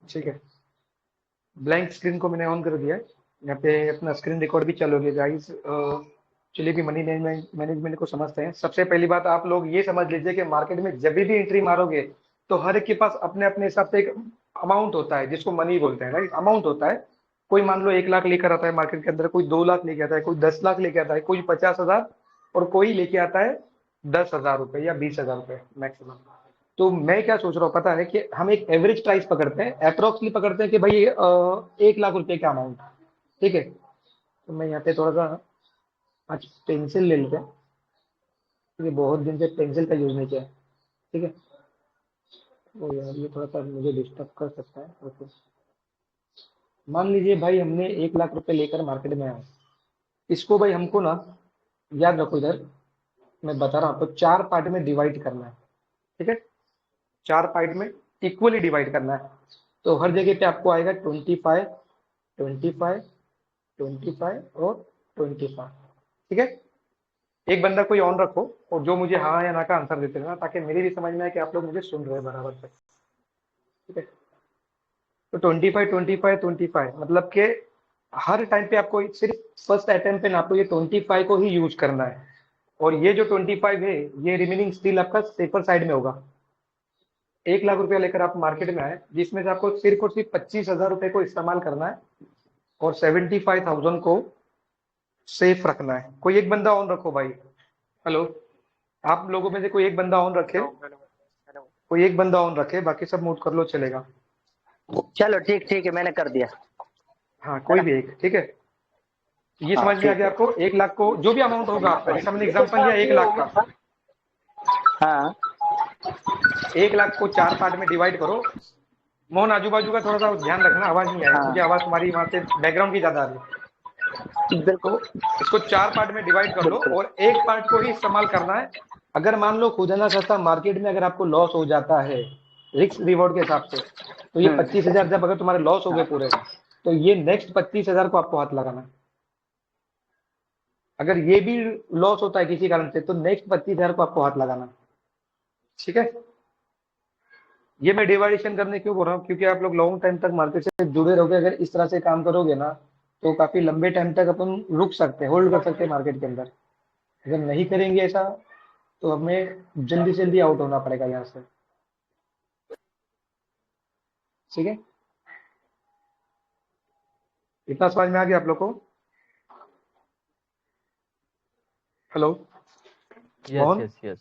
ठीक है, blank screen को मैंने ऑन कर दिया है। यहाँ पे अपना स्क्रीन रिकॉर्ड भी चालू हो गया गाइस। चलिए भी मनी मैनेजमेंट को समझते हैं। सबसे पहली बात आप लोग ये समझ लीजिए कि मार्केट में जब भी एंट्री मारोगे तो हर एक के पास अपने अपने हिसाब से एक अमाउंट होता है जिसको मनी बोलते हैं, राइट। अमाउंट होता है। कोई मान लो 1 लाख लेकर आता है मार्केट के अंदर, कोई 2 लाख लेके आता है, कोई 10 लाख लेके आता है, कोई 50 हजार, और कोई लेके आता है 10 हजार रुपए या 20 हजार रुपए मैक्सिमम। तो मैं क्या सोच रहा हूँ पता है, कि हम एक एवरेज प्राइस पकड़ते हैं, अप्रोक्सली पकड़ते हैं कि भाई 1 लाख रुपए का अमाउंट। ठीक है, तो मैं यहाँ पे थोड़ा सा आज पेंसिल ले लेते हैं, क्योंकि बहुत दिन से पेंसिल का यूज नहीं किया है। ठीक है, तो यार ये थोड़ा सा मुझे डिस्टर्ब कर सकता है। ओके, मान लीजिए भाई हमने 1 लाख रुपए लेकर मार्केट में आए। इसको भाई हमको ना, याद रखो इधर, मैं बता रहा हूँ आपको, 4 पार्ट में डिवाइड करना है। ठीक है, 4 पार्ट में इक्वली डिवाइड करना है। तो हर जगह पे आपको आएगा 25, 25, 25 और 25। ठीक है, एक बंदा कोई ऑन रखो, और जो मुझे हाँ या ना का आंसर देते रहना, ताकि मेरी भी समझ में आए कि आप लोग मुझे सुन रहे हैं बराबर से। ठीक है, तो 25, 25, 25 मतलब के हर टाइम पे आपको सिर्फ फर्स्ट अटेम्प्ट पे ना आपको ये 25 को ही यूज करना है। और ये जो 25 है, ये रिमेनिंग स्टिल आपका सेफर साइड में होगा। 1 लाख रुपया लेकर आप मार्केट में आए, जिसमें से आपको सिर्फ और सिर्फ 25 हजार रुपए को इस्तेमाल करना है, और 75,000 को सेफ रखना है। कोई एक बंदा ऑन रखो भाई। हेलो, आप लोगों में से कोई एक बंदा ऑन रखे, हेलो हेलो हेलो। कोई एक बंदा ऑन रखे, बाकी सब म्यूट कर लो, चलेगा। चलो ठीक ठीक है, मैंने कर दिया। हाँ, है कोई ना? भी एक। ठीक है, ये हाँ समझ में आ ठीक गया है। आपको। 1 लाख को जो भी अमाउंट होगा आपका, जैसे हमने एग्जांपल लिया 1 लाख का, हाँ 1 लाख को 4 पार्ट में डिवाइड करो। मोहन, आजू बाजू का थोड़ा सा ध्यान रखना, आवाज नहीं आए, मुझे हाँ आवाज तुम्हारी वहां से बैकग्राउंड की ज्यादा आ रही है। तो बिल्कुल इसको 4 पार्ट में डिवाइड कर लो, बिल्कुल। और एक पार्ट को ही इस्तेमाल करना है। अगर मान लो खुदा ना खास्ता मार्केट में अगर आपको लॉस हो जाता है, रिस्क रिवॉर्ड के हिसाब से, तो ये 25 हजार जब अगर तुम्हारे लॉस हो गए हाँ पूरे, तो ये नेक्स्ट 25 हजार को आपको हाथ लगाना है। अगर ये भी लॉस होता है किसी कारण से, तो नेक्स्ट 25 हजार को आपको हाथ लगाना है। ठीक है, ये मैं डिवाइडेशन करने क्यों बोल रहा हूँ, क्योंकि आप लोग लॉन्ग टाइम तक मार्केट से जुड़े रहोगे। अगर इस तरह से काम करोगे ना, तो काफी लंबे टाइम तक अपन रुक सकते हैं, होल्ड कर सकते हैं मार्केट के अंदर। अगर नहीं करेंगे ऐसा, तो हमें जल्दी से जल्दी आउट होना पड़ेगा यहाँ से। ठीक है, इतना समझ में आ गया आप लोग को? Hello yes Mohan, yes yes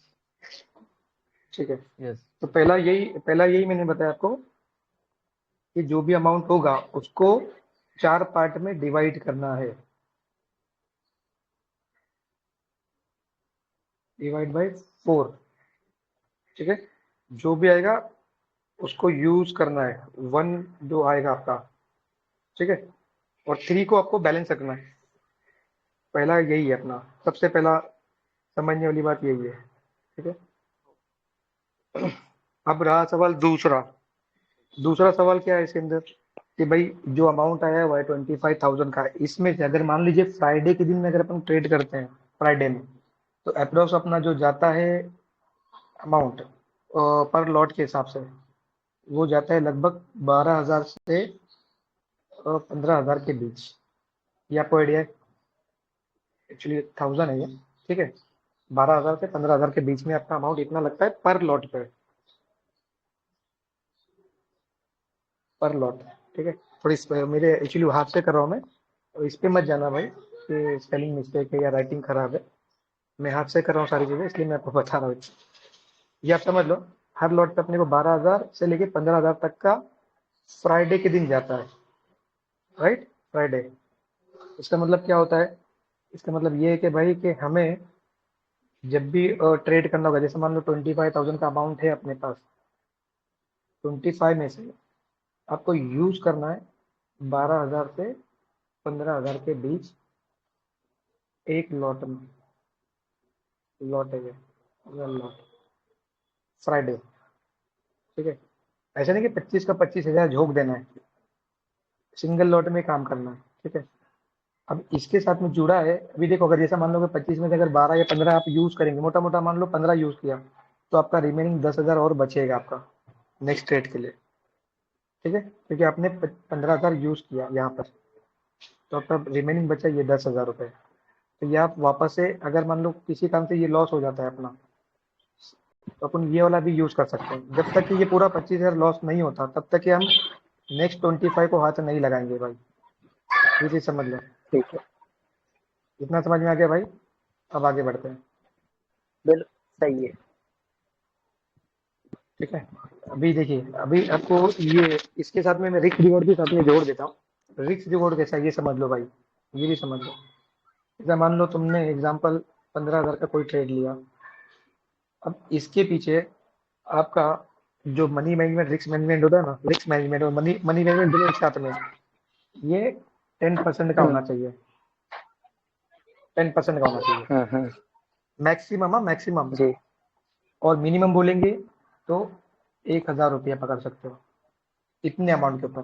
ठीक है। यस। तो पहला यही मैंने बताया आपको, कि जो भी अमाउंट होगा उसको 4 पार्ट में डिवाइड करना है, डिवाइड बाय 4। ठीक है, जो भी आएगा उसको यूज करना है, 1 जो आएगा आपका। ठीक है, और 3 को आपको बैलेंस रखना है। पहला यही है अपना, सबसे पहला समझने वाली बात यही है। ठीक है, अब रहा सवाल दूसरा। दूसरा सवाल क्या है इसके अंदर, कि भाई जो अमाउंट आया है वो 25,000 का है। इसमें से अगर मान लीजिए फ्राइडे के दिन में अगर अपन ट्रेड करते हैं, फ्राइडे में, तो अप्रोक्स अपना जो जाता है अमाउंट पर लॉट के हिसाब से, वो जाता है लगभग 12,000 से 15,000 के बीच। ये आपको आइडिया है, एक्चुअली 1000 है ये। ठीक है, 12,000 से 15,000 के बीच में आपका अमाउंट इतना लगता है पर लॉट पे, पर लॉट। ठीक है, थोड़ी मेरे एक्चुअली हाथ से कर रहा हूँ मैं, और इस पे मत जाना भाई कि स्पेलिंग मिस्टेक है या राइटिंग खराब है। मैं हाथ से कर रहा हूँ सारी चीजें, इसलिए मैं आपको बता रहा हूँ। ये आप समझ लो, हर लॉट पे अपने को 12,000 से लेके 15,000 तक का फ्राइडे के दिन जाता है, राइट। फ्राइडे, इसका मतलब क्या होता है, इसका मतलब ये है कि भाई कि हमें जब भी ट्रेड करना होगा, जैसे मान लो 25,000 का अमाउंट है अपने पास, 25 में से आपको यूज करना है 12,000 से 15,000 के बीच एक लॉट में। लॉट है ये, लॉट फ्राइडे। ठीक है, ऐसा नहीं कि 25 का 25,000 झोंक देना है, सिंगल लॉट में काम करना है। ठीक है, अब इसके साथ में जुड़ा है, अभी देखो, अगर जैसा मान लो कि 25 में से अगर 12 या 15 आप यूज करेंगे, मोटा मोटा मान लो 15 यूज किया, तो आपका रिमेनिंग 10,000 और बचेगा आपका नेक्स्ट ट्रेड के लिए। ठीक है, क्योंकि आपने 15,000 यूज किया यहाँ पर, तो आपका रिमेनिंग बचा ये 10,000 रुपये। तो ये आप वापस से, अगर मान लो किसी काम से ये लॉस हो जाता है अपना, तो अपन ये वाला भी यूज कर सकते हैं। जब तक कि ये पूरा 25,000 लॉस नहीं होता, तब तक कि हम नेक्स्ट 25 को हाथ नहीं लगाएंगे भाई। ये चीज समझ लो। ठीक है। इतना समझ में आ गया भाई? अब आगे बढ़ते हैं। बिल्कुल सही है। ठीक है, अभी देखिए, अभी आपको ये इसके साथ में मैं रिस्क रिवॉर्ड भी साथ में जोड़ देता हूँ। रिस्क रिवॉर्ड कैसा है ये समझ लो भाई, ये भी समझ लो। जैसे मान लो तुमने एग्जांपल 15,000 का कोई ट्रेड लिया, अब इसके पीछे आपका जो मनी मैनेजमेंट, रिस्क मैनेजमेंट होता है ना, रिस्क मैनेजमेंट और मनी मनी मैनेजमेंट दोनों एक साथ में, ये 10% का हम्म होना चाहिए। 10% का होना चाहिए हम्म। Maximum, maximum. जी। और मिनिमम बोलेंगे तो 1,000 रुपया पकड़ सकते हो इतने अमाउंट के ऊपर,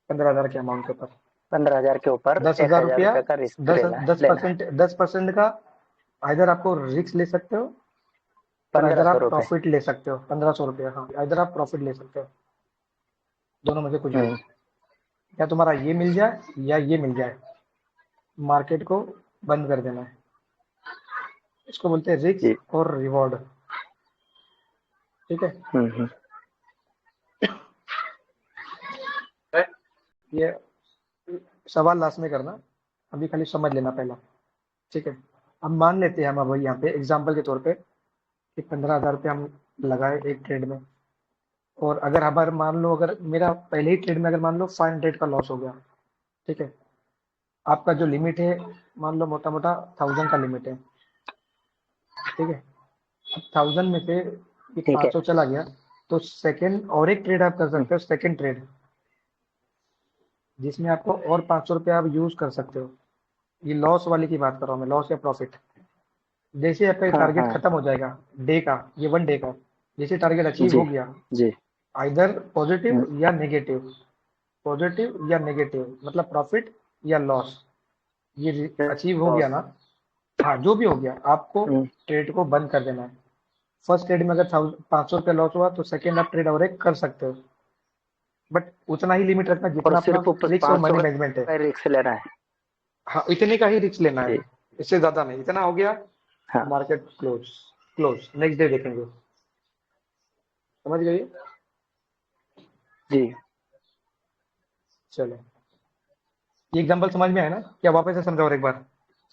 15,000 के अमाउंट के ऊपर। 15,000 के ऊपर दस एक हजार हजार रुपया रुपये का रिस्क दस लेना है दस लेना है। परसेंट 10% का इधर आपको रिस्क ले सकते हो, और पंद्रह इधर सौ आप रुपये प्रॉफिट ले सकते हो 1,500 रुपया। हाँ, इधर आप प्रॉफिट ले सकते हो, दोनों में से कुछ भी। हम्म। या तुम्हारा ये मिल जाए या ये मिल जाए, मार्केट को बंद कर देना है। इसको बोलते हैं जी। रिस्क और रिवॉर्ड। ठीक है, हम्म। ये सवाल लास्ट में करना, अभी खाली समझ लेना पहला। ठीक है, अब मान लेते हैं हम, अब यहाँ पे एग्जाम्पल के तौर पे कि 15,000 रुपये हम लगाए एक ट्रेड में, और अगर हमारे मान लो, अगर मेरा पहले ही ट्रेड में अगर मान लो 500 का लॉस हो गया, ठीक है, आपका जो लिमिट है मान लो मोटा मोटा 1,000 का लिमिट है। ठीक है, अब 1,000 में से ये ठीक है। 500 चला गया, तो सेकंड और एक ट्रेड आप कर हम्म, सकते हो, सेकंड ट्रेड, जिसमें आपको और 500 रुपया आप यूज कर सकते हो। ये लॉस वाली की बात कर रहा हूँ मैं, लॉस या प्रॉफिट। जैसे आपका हाँ टारगेट हाँ। खत्म हो जाएगा डे का, ये 1 डे का, जैसे टारगेट अचीव जी। हो गया, जी। आइदर हम्म, पॉजिटिव या नेगेटिव, पॉजिटिव या नेगेटिव मतलब प्रॉफिट या लॉस, ये अचीव हो गया लॉस। ना, हाँ जो भी हो गया, आपको हम्म, ट्रेड को बंद कर देना है। फर्स्ट ट्रेड में अगर 500 रुपया लॉस हुआ, तो सेकेंड आप ट्रेड और एक कर सकते हो, बट उतना ही लिमिट रखना और जितना अपना सिर्फ ऊपर रिस्क और 500 मनी मैनेजमेंट है। का रिस्क लेना है। हाँ, इतने का ही रिस्क लेना है, जी। इससे ज्यादा नहीं। इतना हो गया, हाँ। Market close, close next day देखेंगे। समझ गए? जी। चलो, ये एग्जांपल समझ में आया ना? क्या वापस से समझाओ और एक बार?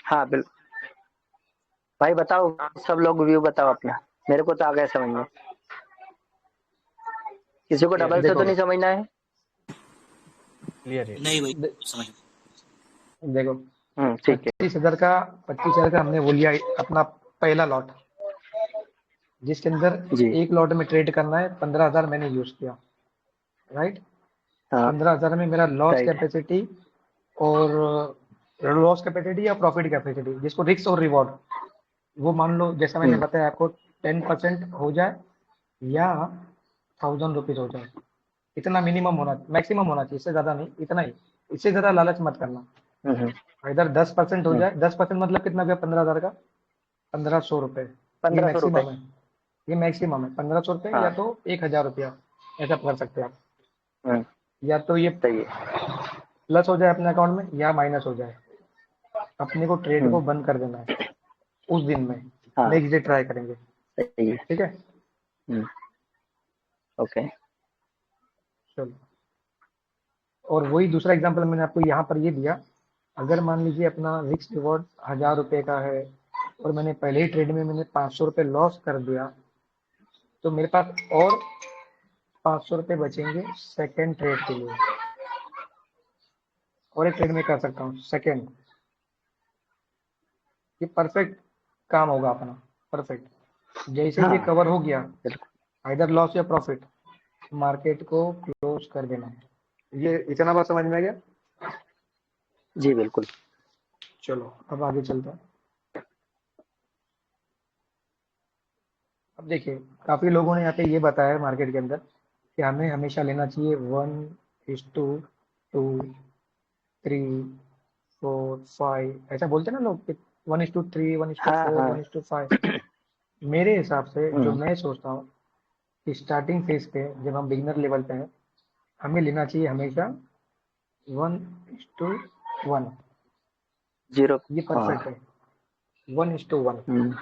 हाँ बिल्कुल। भाई बताओ, सब लोग व्यू बताओ अपना। मेरे को तो आ गया समझ में। किसी को डबल से तो देखो, नहीं समझना है। क्लियर है। नहीं भाई, दे, समझ में। देखो, ठीक है। 25,000 का हमने वो लिया अपना पहला लॉट, जिसके अंदर जी। एक लॉट में ट्रेड करना है। 15,000 मैंने यूज किया, राइट। हाँ। 15,000 में मेरा लॉस राइट। कैपेसिटी और लॉस कैपेसिटी या प्रॉफिट कैपेसिटी, जिसको रिस्क और रिवॉर्ड, वो मान लो जैसा मैंने हम्म बताया आपको, 10% हो जाए या 1,000 रुपीज हो जाए। इतना मिनिमम होना, मैक्सिमम होना चाहिए, इससे ज्यादा नहीं, इतना ही। इससे ज्यादा लालच मत करना। हम्म इधर 10% हो हम्म। जाए, 10% मतलब कितना गया 15,000 का? 1,500 रुपये। ये 1,500 रुपये। मैक्सिमम है, ये मैक्सिमम है 1,500 रुपये, या हाँ। तो 1,000 रुपया, ऐसा कर सकते हैं आप। हम्म। या तो ये सही है। प्लस हो जाए अपने अकाउंट में या माइनस हो जाए, अपने को ट्रेड हम्म। को बंद कर देना है उस दिन में। हाँ। नेक्स्ट डे ट्राई करेंगे, सही है। ठीक है। हम्म। ओके। चलो, और वही दूसरा एग्जांपल मैंने आपको यहाँ पर ये दिया। अगर मान लीजिए अपना रिस्क रिवॉर्ड 1,000 रुपये का है, और मैंने पहले ही ट्रेड में मैंने 500 रुपये लॉस कर दिया, तो मेरे पास और 500 रुपये बचेंगे सेकेंड ट्रेड के लिए, और एक ट्रेड में कर सकता हूँ सेकेंड। ये परफेक्ट काम होगा अपना, परफेक्ट। जैसे ये हाँ कवर हो गया, बिल्कुल। आइदर लॉस या प्रॉफिट, मार्केट को क्लोज कर देना है। ये इतना बात समझ में आ गया? जी बिल्कुल। चलो, अब आगे चलते हैं। अब देखिए, काफी लोगों ने यहाँ पे ये बताया है मार्केट के अंदर कि हमें हमेशा लेना चाहिए 1:2, 3, 4, 5, ऐसा बोलते हैं ना लोग कि 1:3, वन इज टू हाँ फोर हाँ। 1:5। मेरे हिसाब से जो हम्म मैं सोचता हूँ कि स्टार्टिंग फेज पे जब हम बिगिनर लेवल पे हैं, हमें लेना चाहिए हमेशा 1:1। 0। ये परफेक्ट है, 1:1। हम्म,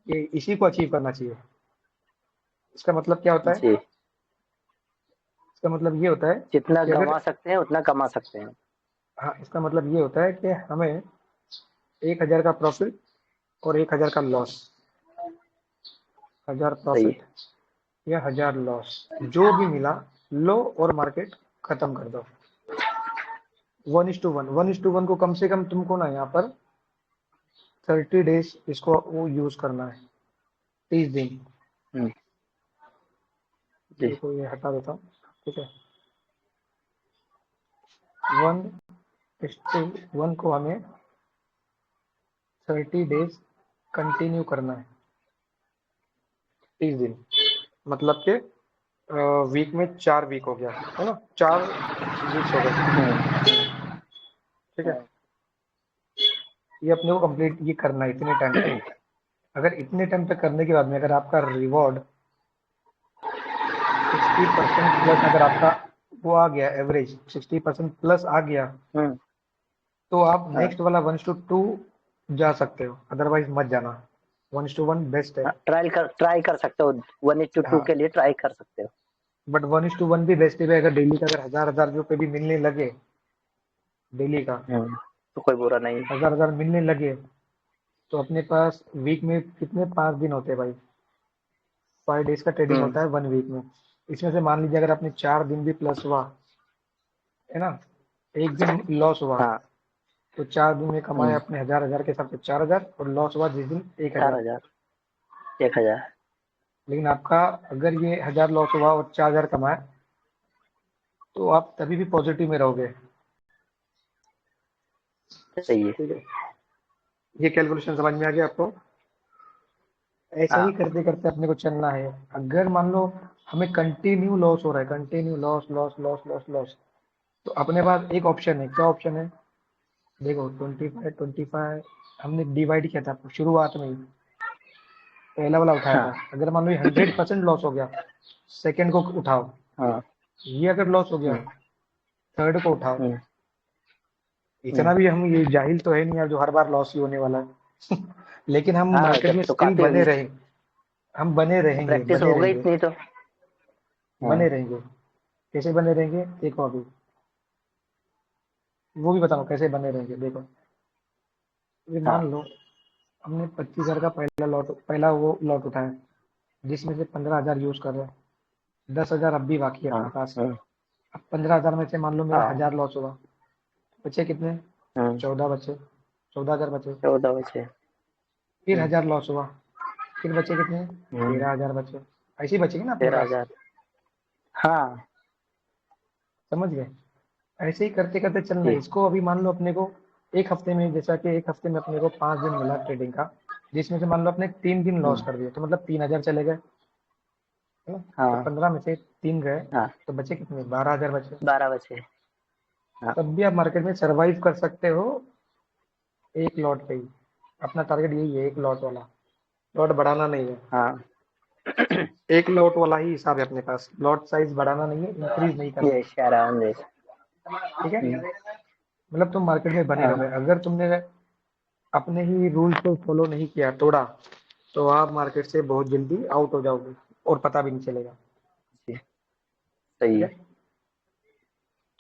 ये इसी को अचीव करना चाहिए। इसका मतलब क्या होता है? जी। इसका मतलब ये होता है जितना कि अगर, गंवा सकते हैं उतना कमा सकते हैं। हाँ, इसका मतलब ये होता है कि हमें 1,000 का प्रॉफिट और 1,000 का लॉस, 1,000 सही प्रॉफिट है। या 1,000 लॉस, जो भी मिला लो और मार्केट खत्म कर दो। 1:1, 1:1 को कम से कम तुमको ना यहाँ पर 30 डेज इसको वो यूज करना है, 30 दिन। हम्म, जी। देखो ये हटा देता हूँ, ठीक है। 1:1 को हमें 30 डेज कंटिन्यू करना है, 30 दिन। मतलब कि वीक में 4 वीक हो गया है ना, 4 वीक्स हो गए, हम्म, ठीक है। ये अपने को कंप्लीट ये करना है इतने टाइम तक। अगर इतने टाइम तक करने के बाद में अगर आपका रिवॉर्ड 60% प्लस, अगर आपका वो आ गया एवरेज 60% प्लस आ गया, हम्म, तो आप हाँ नेक्स्ट वाला 1:2 जा सकते हो, अदरवाइज मत जाना। 1:1 बेस्ट है। हाँ, ट्राई कर सकते हो। 1:2 हाँ, के लिए ट्राई कर सकते हो। बट 1:1 भी बेस्ट है। अगर डेली का अगर 1,000 रुपये भी मिलने लगे, डेली का तो कोई बुरा नहीं। 1,000 मिलने लगे, तो अपने पास वीक में कितने, 5 दिन होते हैं भाई, 5 डेज का ट्रेडिंग हम्म, होता है 1 वीक में। इसमें से मान लीजिए अगर आपने 4 दिन भी प्लस हुआ, है ना, एक दिन लॉस हुआ, हाँ। तो 4 दिन में कमाए हम्म, अपने 1,000 के हिसाब से 4,000, और लॉस हुआ जिस दिन 1,000। 4,000, 1,000। लेकिन आपका अगर ये 1,000 लॉस हुआ और 4,000 कमाए, तो आप तभी भी पॉजिटिव में रहोगे। सही है। ठीक है, ये कैलकुलेशन समझ में आ गया आपको? ऐसे ही हाँ। करते करते अपने को चलना है। अगर मान लो हमें कंटिन्यू लॉस हो रहा है, continue loss loss loss loss loss, तो अपने पास एक ऑप्शन है। क्या ऑप्शन है? देखो 25 हमने डिवाइड किया था शुरुआत में ही, पहला वाला उठाया हाँ। था। अगर मान लो 100% लॉस हो गया, सेकंड को उठाओ। हाँ। ये अगर लॉस हो गया, हम्म, थर्ड को उठाओ। हम्म, इतना हम्म। भी हम ये जाहिल तो है नहीं यार जो हर बार लॉस ही होने वाला है। लेकिन हम हाँ, मार्केट जब में तो स्टिल काफी बने रहे, हम बने रहेंगे, प्रैक्टिस बने हो गई रहेंगे, इतनी तो। बने हाँ। रहेंगे। कैसे बने रहेंगे देखो अभी, वो भी बताओ कैसे बने रहेंगे। देखो, ये हाँ। मान लो हमने 25,000 का पहला वो लॉट उठाया, जिसमें से 15,000 यूज कर रहे हैं, 10,000 अब भी बाकी है हाँ। अपने पास। हम्म, अब 15,000 में से मान लो मेरा हाँ। 1,000 लॉस हुआ, बचे कितने? हम्म, 14 बचे, 14,000 बचे। 14 बचे। फिर हम्म, 1,000 लॉस हुआ, फिर बचे कितने? हम्म, 13,000 बचे। ऐसे ही बचेंगे ना अपने पास, 13,000। हाँ। समझ गए? ऐसे ही करते करते चलना है जी। इसको। अभी मान लो अपने को एक हफ्ते में, जैसा कि एक हफ्ते में अपने को 5 दिन मिला ट्रेडिंग का, जिसमें से मान लो अपने 3 दिन लॉस हम्म, कर दिए, तो मतलब 3,000 चले गए, है ना। तो हाँ। 15 में से 3 गए, हाँ, तो बचे कितने? 12,000 बचे। 12 बचे। हाँ। तब भी आप मार्केट में सरवाइव कर सकते हो एक लॉट पे ही। अपना टारगेट यही है, एक लॉट वाला, लॉट बढ़ाना नहीं है। हाँ। एक लॉट वाला ही हिसाब है अपने पास, लॉट साइज बढ़ाना नहीं है, इंक्रीज नहीं करना ये है। शायरान देश। ठीक है, हम्म, मतलब तुम मार्केट में बने रहोगे। हाँ। अगर तुमने अपने ही रूल्स को फॉलो नहीं किया, तोड़ा, तो आप मार्केट से बहुत जल्दी आउट हो जाओगे और पता भी नहीं चलेगा। जी, ठीक सही है, है।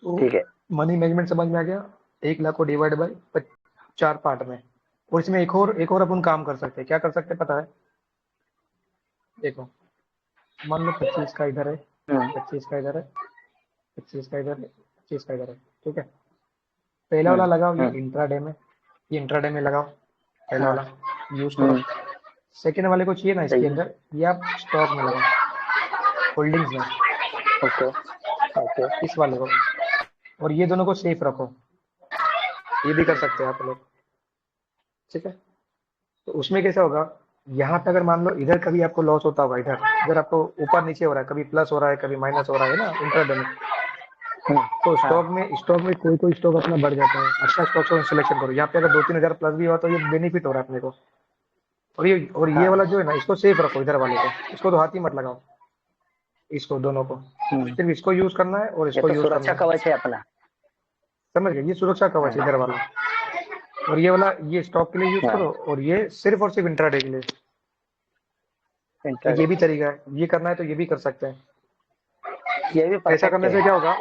तो ठीक है। मनी मैनेजमेंट समझ में आ गया। 1 लाख को डिवाइड बाय 4 पार्ट में। और इसमें एक और अपन काम कर सकते हैं। क्या कर सकते हैं पता है? देखो, मान लो 25 का इधर है, हम्म, 25 का इधर है, 25 का इधर है, 25 का इधर है, ठीक है। पहला वाला हम्म, लगाओ ये हम्म, इंट्राडे में, ये इंट्राडे में लगाओ, पहला हाँ। वाला यूज करो। हम्म, सेकेंड वाले को चाहिए ना सही इसके है। अंदर, ये आप स्टॉक में लगाओ, होल्डिंग्स में, ओके। ओके। इस वाले को। और ये दोनों को सेफ रखो, ये भी कर सकते हैं आप लोग। ठीक है, तो उसमें कैसा होगा, यहाँ पे अगर मान लो इधर कभी आपको लॉस होता होगा, इधर इधर आपको ऊपर नीचे हो रहा है, कभी प्लस हो रहा है, कभी माइनस हो रहा है ना इंट्राडे में, हम्म, तो हाँ। स्टॉक में कोई कोई स्टॉक अपना बढ़ जाता है। अच्छा स्टॉक को सिलेक्शन करो। यहाँ पे अगर 2-3 हजार प्लस भी हुआ तो ये बेनिफिट हो रहा है अपने को। और ये हाँ। वाला जो है ना, इसको सेफ रखो, इधर वाले को, इसको तो हाथ ही मत लगाओ। इसको दोनों को, हम्म, सिर्फ इसको यूज करना है और ये इसको तो यूज सुरक्षा करना है। कवच है अपना। समझ गए, ये सुरक्षा कवच है हाँ इधर वाला। और ये वाला ये स्टॉक के लिए यूज करो, हाँ, और ये सिर्फ और सिर्फ इंट्राडे के लिए। तो ये इंटरडे भी तरीका है, ये करना है तो ये भी कर सकते हैं। ये भी ऐसा परफेक्ट करने है। से क्या होगा,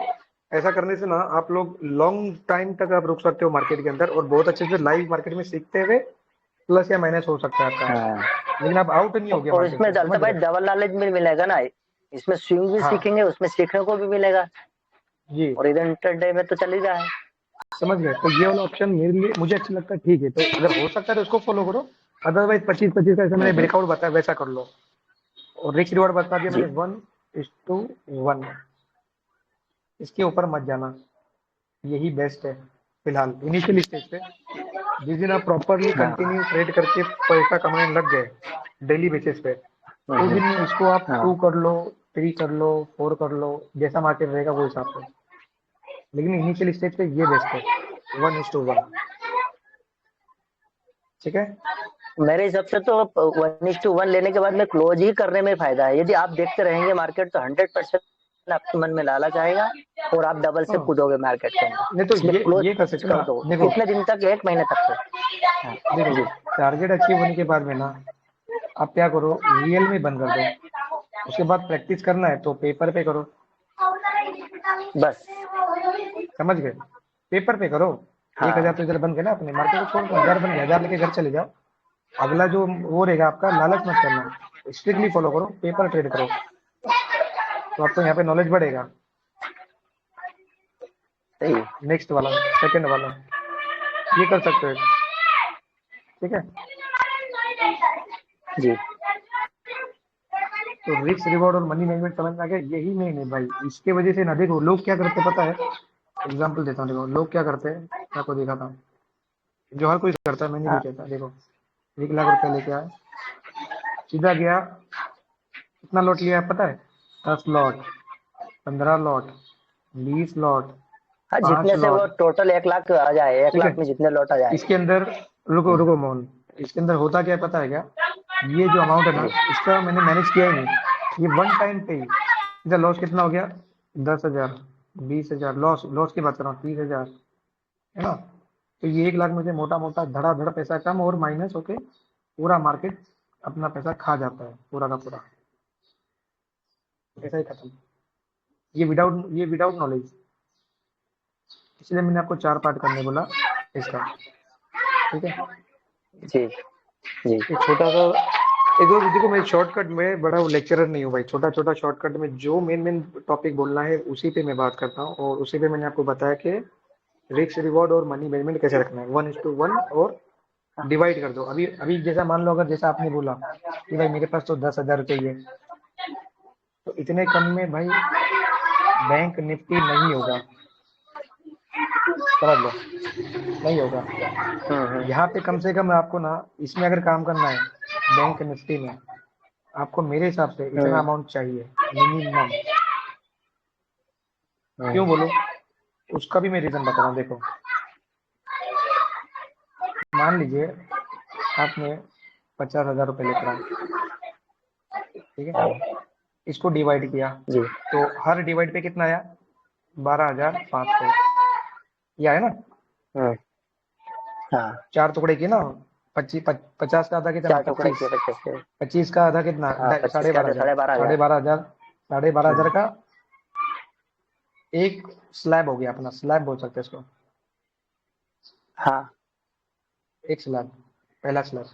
ऐसा करने से ना आप लोग लॉन्ग टाइम तक आप रुक सकते हो मार्केट के अंदर, और बहुत अच्छे से लाइव मार्केट में सीखते हुए प्लस या माइनस हो सकता है आपका, हाँ, लेकिन आप आउट नहीं हो गया और मार्केट इसमें से, दलता समझ भाई रहे हो? डबल नॉलेज भी मिलेगा ना, इसमें स्विंग भी हाँ सीखेंगे, उसमें सीखने को भी मिलेगा, जी, और इधर इंटरडे में तो चल ही रहा है। समझ गए। तो ये वाला ऑप्शन मेरे लिए मुझे अच्छा लगता है, ठीक है, तो अगर हो सकता है तो उसको फॉलो करो। अदरवाइज 25-25 का, जैसे मैंने हम्म, ब्रेकआउट बताया वैसा कर लो। और रिस्क रिवॉर्ड बता दिया जी मैंने 1:1, इसके ऊपर मत जाना, यही बेस्ट है फिलहाल इनिशियल स्टेज पे। जिस दिन आप प्रॉपरली हाँ कंटिन्यू ट्रेड करके पैसा कमाने लग गए डेली बेसिस पे, उस हम्म, दिन में इसको आप हाँ 2 कर लो, 3 कर लो, 4 कर लो, जैसा मार्केट रहेगा वो हिसाब से। लेकिन इनिशियल स्टेज पे ये बेस्ट है, 1:1। ठीक है। मेरे हिसाब से तो 1:1 लेने के बाद में क्लोज ही करने में फायदा है। यदि आप देखते रहेंगे मार्केट तो 100% आपके मन में लालच आएगा और आप डबल से हाँ कूदोगे मार्केट के अंदर। नहीं तो इसलिए क्लोज ये कर सकते ना, कर दो देखो कितने दिन तक, 1 महीने तक तो। हाँ, देखो, जी टारगेट अचीव होने के बाद में ना आप क्या करो, रियल में बंद कर दो। उसके बाद प्रैक्टिस करना है तो पेपर पे करो। बस। समझ गए, पेपर पे करो। 1,000 हाँ तो इधर बन गए ना, अपने मार्केट को छोड़ दो, 1,000 बन गया, 1,000 लेके घर चले जाओ। अगला जो वो रहेगा आपका, लालच मत करना, स्ट्रिक्टली फॉलो करो, पेपर ट्रेड करो, तो आपको यहाँ पे नॉलेज बढ़ेगा। सही है। नेक्स्ट वाला, सेकंड वाला, ये कर सकते हो, ठीक है। जी तो रिस्क रिवॉर्ड और मनी मैनेजमेंट समझ में आ गया, यही मेन है भाई। इसके वजह से ना, देखो लोग क्या करते हैं पता है, एग्जाम्पल देता हूँ, देखो लोग क्या करते हैं, मैं आपको दिखाता हूँ, जो हर कोई करता है, मैंने भी हाँ कहता, देखो 1 लाख रुपया लेके आया, सीधा गया, कितना लॉट लिया है पता है, 10 लॉट, 15 लॉट, 20 लॉट, हाँ, पांच जितने से वो लॉट टोटल 1 लाख आ जाए, एक ठीक है। लाख में जितने लौट आ जाए। इसके अंदर, रुको रुको मोहन, इसके अंदर होता क्या है पता है क्या, ये जो अमाउंट है ना, जी इसका मैंने मैनेज किया ही नहीं, ये वन टाइम पे ही सीधा लॉस कितना हो गया, 10,000, 20,000, लॉस लॉस की बात कर रहा हूँ, 30,000, है ना। तो ये 1 लाख में से मोटा मोटा धड़ाधड़ पैसा कम और माइनस होके पूरा मार्केट अपना पैसा खा जाता है, पूरा का पूरा पैसा ही खत्म। ये विदाउट नॉलेज, इसलिए मैंने आपको 4 पार्ट करने बोला इसका, ठीक है। जी जी एक छोटा सा, एक और देखो, मैं शॉर्टकट में बड़ा लेक्चरर नहीं हूँ भाई, छोटा छोटा शॉर्टकट में जो मेन मेन टॉपिक बोलना है उसी पे मैं बात करता हूँ, और उसी पे मैंने आपको बताया कि रिस्क रिवॉर्ड और मनी मैनेजमेंट कैसे रखना है, 1:1, और डिवाइड कर दो। अभी अभी जैसा मान लो, अगर जैसा आपने बोला कि भाई मेरे पास तो 10,000 रुपये ही है, तो इतने कम में भाई बैंक निफ्टी नहीं होगा, समझ लो, नहीं होगा। हम्म, यहाँ पे कम से कम आपको ना, इसमें अगर काम करना है बैंक निफ्टी में, आपको मेरे हिसाब से इतना हम्म, अमाउंट चाहिए मिनिमम। क्यों हम्म, बोलो, उसका भी मैं रीजन बता रहा हूँ, देखो मान लीजिए आपने 50,000 रुपये लेकर आए, ठीक है, इसको डिवाइड किया, जी तो हर डिवाइड पे कितना आया, 12,500, ये आया ना। हम्म, हाँ, 4 टुकड़े किए ना, 50 का आधा कितना, 4 टुकड़े 25, किए 25 के। 25 का आधा कितना, हाँ, 25 साढ़े के बारह आधे हजार 12,500। साढ़े बारह हजार साढ़े बारह हजार हम्म, का एक स्लैब हो गया, अपना स्लैब बोल सकते हैं इसको, हाँ एक स्लैब, पहला स्लैब।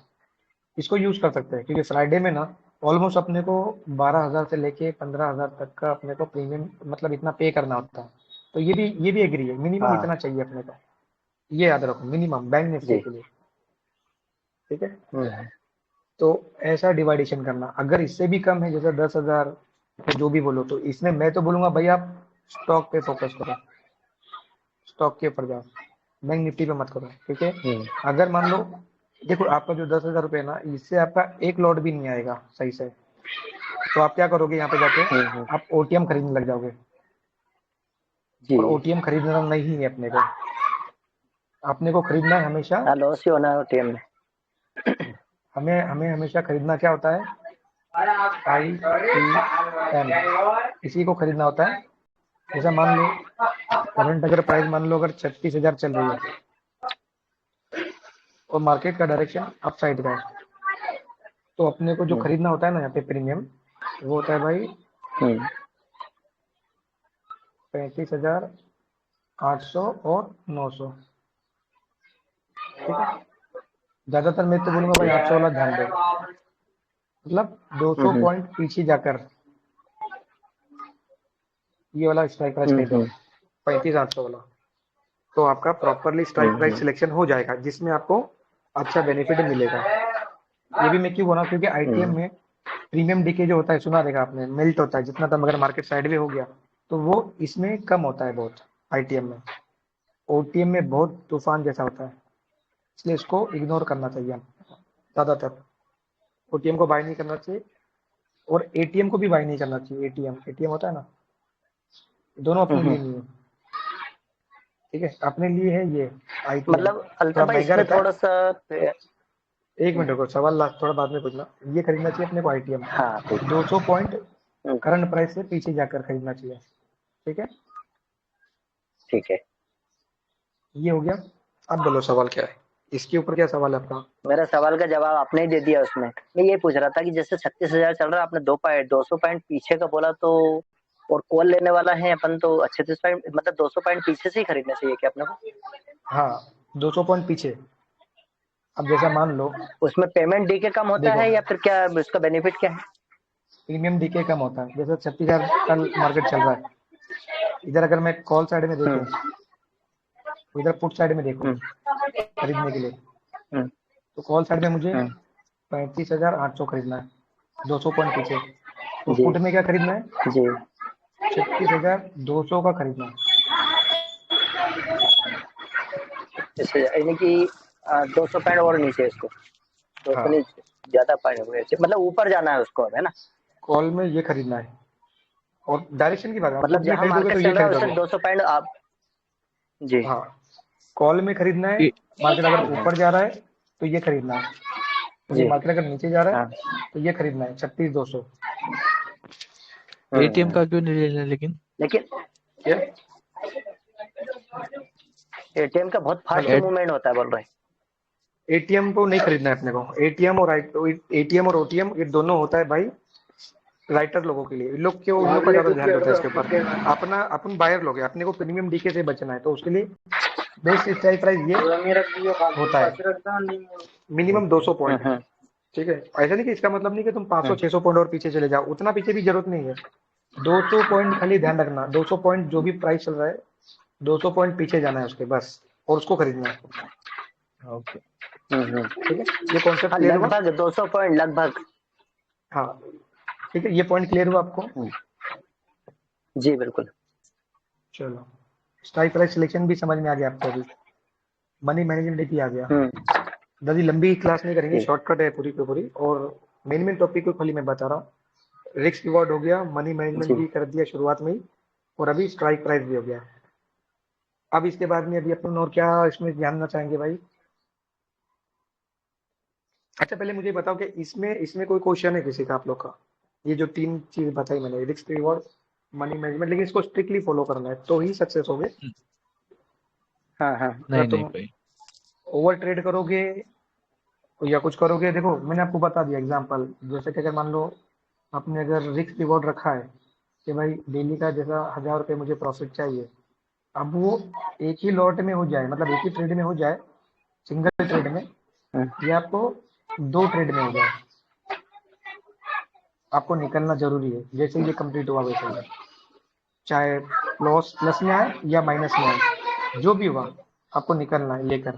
इसको यूज कर सकते हैं, क्योंकि फ्राइडे में ना ऑलमोस्ट अपने को 12,000 से लेके 15,000 तक का अपने को प्रीमियम, मतलब इतना पे करना होता है। तो ये भी एग्री है, मिनिमम हाँ इतना चाहिए अपने को, ये याद रखो, मिनिमम बैंक निफ्टी जी के लिए, ठीक है। हम्म, तो ऐसा डिवाइडेशन करना, अगर इससे भी कम है, जैसे 10,000 जो भी बोलो, तो इसमें मैं तो बोलूंगा भाई आप स्टॉक पे फोकस करो, स्टॉक के ऊपर जाओ, बैंक निफ्टी पे मत करो, ठीक है। हम्म, अगर मान लो, देखो आपका जो 10,000 रुपये है ना, इससे आपका एक लॉट भी नहीं आएगा सही से, तो आप क्या करोगे, यहाँ पे जाके आप ओटीएम खरीदने लग जाओगे, जी और ओटीएम खरीदना नहीं है अपने को, अपने को खरीदना है हमेशा, हाँ, लॉस ही होना है टीम में। हमें हमें हमेशा खरीदना क्या होता है, ITM, इसी को खरीदना होता है। जैसा मान लो करंट अगर प्राइस मान लो अगर 36,000 चल रही है और मार्केट का डायरेक्शन अप साइड का है, तो अपने को जो हम्म, खरीदना होता है ना यहाँ पे प्रीमियम, वो होता है भाई हम्म, 35,800 और 900। ठीक है, ज्यादातर मैं तो बोलूंगा भाई 800 वाला ध्यान दो, मतलब 200 हम्म, पॉइंट पीछे जाकर ये वाला स्ट्राइक प्राइस हम्म, खरीदो, 35,800 वाला। तो आपका प्रॉपरली स्ट्राइक प्राइस हम्म, सिलेक्शन हो जाएगा, जिसमें आपको अच्छा बेनिफिट मिलेगा। ये भी मैं क्यों बोला, क्योंकि आईटीएम हम्म, में प्रीमियम डीके जो होता है, सुना रहेगा आपने, मेल्ट होता है जितना टाइम अगर मार्केट साइडवे हो गया, तो वो इसमें कम होता है बहुत आईटीएम में। ओटीएम में बहुत तूफान जैसा होता है, इसलिए इसको इग्नोर करना चाहिए ज्यादातर। ओटीएम को बाय नहीं करना चाहिए और एटीएम को भी बाय नहीं करना चाहिए। एटीएम एटीएम होता है ना, दोनों अपने हम्म। लिए नहीं है। ठीक है, अपने लिए है ये आईटीएम, मतलब थोड़ा अल्ताफ भाई महंगा इसमें रहता थोड़ा है। सा एक मिनट रुको, सवाल लास्ट थोड़ा बाद में पूछना। ये खरीदना चाहिए अपने को आईटीएम, हाँ ठीक 200 पॉइंट है, करंट प्राइस से पीछे जाकर खरीदना चाहिए। ठीक है, ठीक है। ये हो गया। अब बोलो सवाल क्या है, इसके ऊपर क्या सवाल है आपका? मेरा सवाल का जवाब आपने ही दे दिया उसमें। मैं ये पूछ रहा था कि जैसे 36,000 चल रहा है, आपने 200 पॉइंट पीछे का बोला, तो और कॉल लेने वाला है अपन, तो 36 पॉइंट मतलब 200 पॉइंट पीछे से ही खरीदना चाहिए क्या अपने को? हाँ, 200 पॉइंट पीछे। अब जैसा मान लो, उसमें पेमेंट डी के कम होता देखो है या फिर क्या, उसका बेनिफिट क्या है? प्रीमियम डीके कम होता है। जैसे 36,000 का मार्केट चल रहा है, इधर अगर मैं कॉल साइड में देखूं, हम्म, इधर पुट साइड में देखूं हम्म, खरीदने के लिए, हम्म, तो कॉल साइड में मुझे हम्म, 35,800 खरीदना है, 200 पॉइंट पीछे। तो जी, पुट में क्या खरीदना है, जी। 36,200 का खरीदना है। इससे यानी कि 200 पॉइंट और नीचे इसको, 200 हाँ, नीचे, ज्यादा पॉइंट हो गए, मतलब ऊपर जाना है उसको, है ना? कॉल में ये खरीदना है। और डायरेक्शन की बात है, आप मतलब पुट में जहां खरीदोगे तो मार्केट ये चल रहा है उससे खरीदोगे। 200 पॉइंट आप, जी। हाँ, कॉल में खरीदना है, मार्केट अगर ऊपर जा रहा है तो ये खरीदना है, और ये जी, मार्केट अगर नीचे जा रहा हाँ, है तो ये खरीदना है 36,200। एटीएम हम्म। का क्यों नहीं लेना लेकिन? लेकिन क्या? एटीएम का बहुत फास्ट हेलो, एट मूवमेंट होता है, बोल रहे एटीएम को नहीं खरीदना है अपने को। एटीएम और ओटीएम ये दोनों होता है भाई राइटर लोगों के लिए। इन लोग क्यों, इन लोग का ज्यादा ध्यान रहता है इसके ऊपर। अपना अपन बायर लोग हैं, अपने को प्रीमियम डीके से बचना है, तो उसके लिए बेस्ट स्ट्राइक प्राइस ये होता है, मिनिमम 200 हैं। पॉइंट। ठीक है, ऐसा नहीं कि इसका मतलब नहीं कि तुम 500 600 पॉइंट और पीछे चले जाओ, उतना पीछे भी जरूरत नहीं है। 200 पॉइंट खाली ध्यान रखना, 200 पॉइंट जो भी प्राइस चल रहा है 200 पॉइंट पीछे जाना है उसके बस, और उसको खरीदना है। ओके। ठीक है, ये कॉन्सेप्ट हाँ, क्लियर हुआ? लगभग 200 पॉइंट लगभग। हाँ, ठीक है, ये पॉइंट क्लियर हुआ आपको? हम्म, जी बिल्कुल। चलो, स्ट्राइक प्राइस सिलेक्शन भी समझ में आ गया आपको अभी, मनी मैनेजमेंट भी आ गया। दादी लंबी क्लास नहीं करेंगे, जी, शॉर्टकट है पूरी की पूरी, और मेन मेन टॉपिक को खाली मैं बता रहा हूँ। रिस्क रिवॉर्ड हो गया, मनी मैनेजमेंट जी। भी कर दिया शुरुआत में ही, और अभी स्ट्राइक प्राइस भी हो गया। अब इसके बाद में अभी अपन और क्या इसमें जानना चाहेंगे भाई? अच्छा, पहले मुझे बताओ कि इसमें इसमें कोई क्वेश्चन है किसी का आप लोग का? ये जो तीन चीज बताई मैंने, रिस्क रिवॉर्ड, मनी मैनेजमेंट, लेकिन इसको स्ट्रिक्टली फॉलो करना है तो ही सक्सेस होगे। हाँ, हाँ। अगर नहीं नहीं तुम भाई। ओवर ट्रेड करोगे या कुछ करोगे, देखो मैंने आपको बता दिया एग्जांपल, जैसे कि अगर मान लो आपने अगर रिस्क रिवॉर्ड रखा है कि भाई डेली का जैसा 1,000 रुपये मुझे प्रॉफिट चाहिए, अब वो एक ही लॉट में हो जाए, मतलब एक ही ट्रेड में हो जाए, सिंगल ट्रेड में, हम्म, या आपको 2 ट्रेड में हो जाए, आपको निकलना जरूरी है। जैसे ये कंप्लीट हुआ वैसे ही, चाहे लॉस प्लस में आए या माइनस में आए, जो भी हुआ आपको निकलना है लेकर।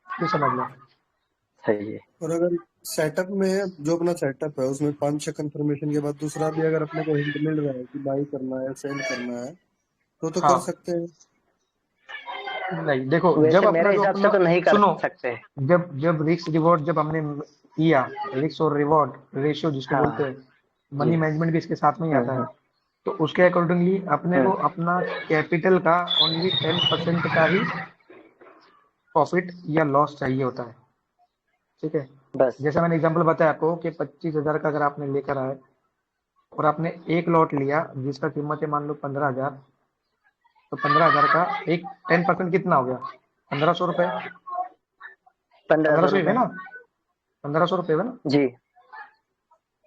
ये समझ लो। सही है। और अगर सेटअप में जो अपना सेटअप है उसमें 5-6 कंफर्मेशन के बाद दूसरा भी अगर अपने को हिंट मिल रहा है कि बाई करना है सेल करना है तो कर हाँ, सकते हैं। नहीं देखो, जब वैसे अपना मेरे जो हिसाब से अपना, तो नहीं कर सुनो, सकते। जब जब रिस्क रिवॉर्ड जब हमने किया, रिस्क और रिवॉर्ड रेशियो जिसको बोलते हाँ, हैं, जी। मनी मैनेजमेंट भी इसके साथ में ही आता है, हम्म, तो उसके अकॉर्डिंगली अपने को हम्म, अपना कैपिटल का ओनली 10% का ही प्रॉफिट या लॉस चाहिए होता है। ठीक है, बस। जैसा मैंने एग्जांपल बताया आपको कि 25,000 का अगर आपने लेकर आए और आपने एक लॉट लिया जिसका कीमत है मान लो 15,000, तो 15,000 का एक 10% कितना हो गया? 1,500 रुपये। 1500 1500 ही है रुपए। ना? 1,500 रुपये है ना? जी।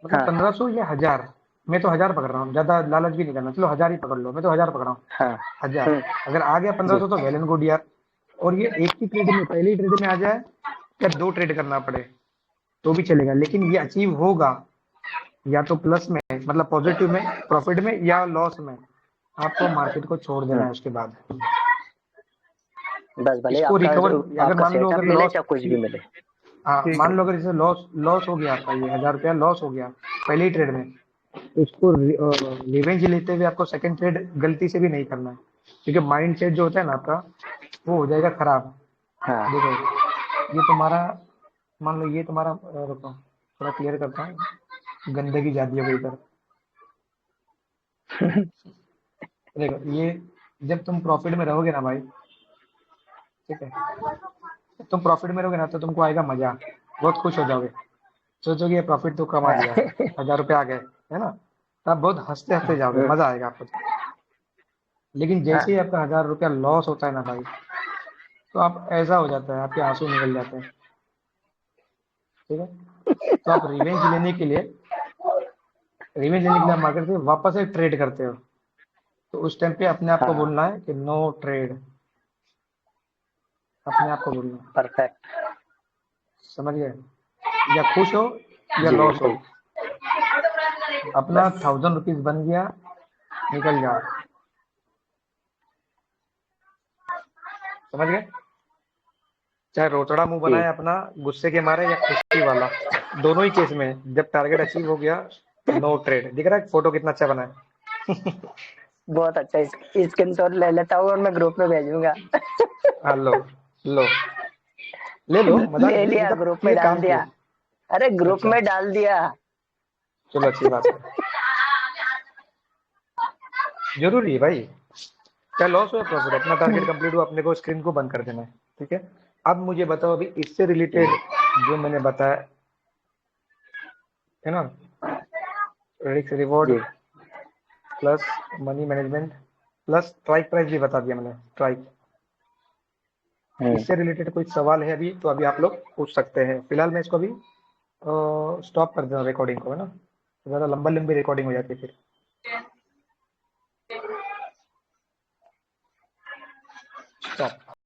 मतलब हाँ 1500 या 1000। मैं तो 1000 पकड़ रहा हूँ, ज्यादा लालच भी नहीं करना, चलो 1000 ही पकड़ लो, मैं तो 1000 पकड़ रहा हूँ। हाँ। 1000 अगर आ गया जी 1500 तो वेल एंड गुड यार। और ये एक ही ट्रेड में, पहली ट्रेड में आ जाए या 2 ट्रेड करना पड़े तो भी चलेगा, लेकिन ये अचीव होगा या तो प्लस में, मतलब पॉजिटिव में, प्रॉफिट में, या लॉस में। आपको मार्केट को छोड़ देना है उसके बाद। बस भले इसको आपका रिकवर, अगर आपका मान लो सेटअप अगर मिले लॉस, चाहे कुछ भी मिले। हाँ ठीक है। मान लो अगर जैसे लॉस लॉस हो गया आपका, ये 1000 रुपया लॉस हो गया पहले ही ट्रेड में, तो इसको रिवेंज लेते हुए आपको सेकंड ट्रेड गलती से भी नहीं करना है, क्योंकि माइंड सेट जो होता है ना आपका, वो हो जाएगा खराब। हाँ देखो ये तुम्हारा, मान लो ये तुम्हारा रुको थोड़ा क्लियर करता हूँ, गंदगी जाती है कोई इधर। देखो ये, जब तुम प्रॉफिट में रहोगे ना भाई, ठीक है, जब तुम प्रॉफिट में रहोगे ना तो तुमको आएगा मजा, बहुत खुश हो जाओगे, सोचोगे ये प्रॉफिट तो कमा लिया, 1000 रुपये आ गए, है ना? तो आप बहुत हंसते हंसते जाओगे, मजा आएगा आपको। लेकिन जैसे ही आपका 1000 रुपया लॉस होता है ना भाई, तो आप ऐसा हो जाता है, आपके आंसू निकल जाते हैं। ठीक है, तो आप रिवेंज लेने के लिए आप मार्केट से वापस से ट्रेड करते हो, तो उस टाइम पे अपने आप को हाँ। बोलना है कि नो ट्रेड, अपने आप को बोलना है। परफेक्ट। समझ गए? या खुश हो या जी लॉस हो, बिल्कुल। अपना बस 1000 रुपीज बन गया, निकल जाओ। समझ गए? चाहे रोतड़ा मुंह जी। बनाए अपना गुस्से के मारे या खुशी वाला, दोनों ही केस में जब टारगेट अचीव हो गया, नो ट्रेड। दिख रहा है फोटो कितना अच्छा बना है? बहुत अच्छा, स्क्रीनशॉट ले लेता हूँ और मैं ग्रुप में भेजूंगा। हाँ लो, लो ले लो, मजाक ले नहीं, लिया, मतलब ग्रुप में ये डाल काम दिया। के। अरे ग्रुप अच्छा में डाल दिया। चलो अच्छी बात है, जरूरी है भाई। चाहे लॉस हो या प्रॉफिट, अपना टारगेट कंप्लीट हो, अपने को स्क्रीन को बंद कर देना है। ठीक है, अब मुझे बताओ अभी इससे जी। रिलेटेड जो मैंने बताया है ना, रिस्क रिवॉर्ड जी। Plus money management plus strike price भी बता दिया मैंने, स्ट्राइक। हम्म। इससे रिलेटेड कोई सवाल है अभी तो अभी आप लोग पूछ सकते हैं। फिलहाल मैं इसको अभी स्टॉप कर दूँ रिकॉर्डिंग को, है ना? ज़्यादा लंबा लंबी रिकॉर्डिंग हो जाती है फिर। स्टॉप।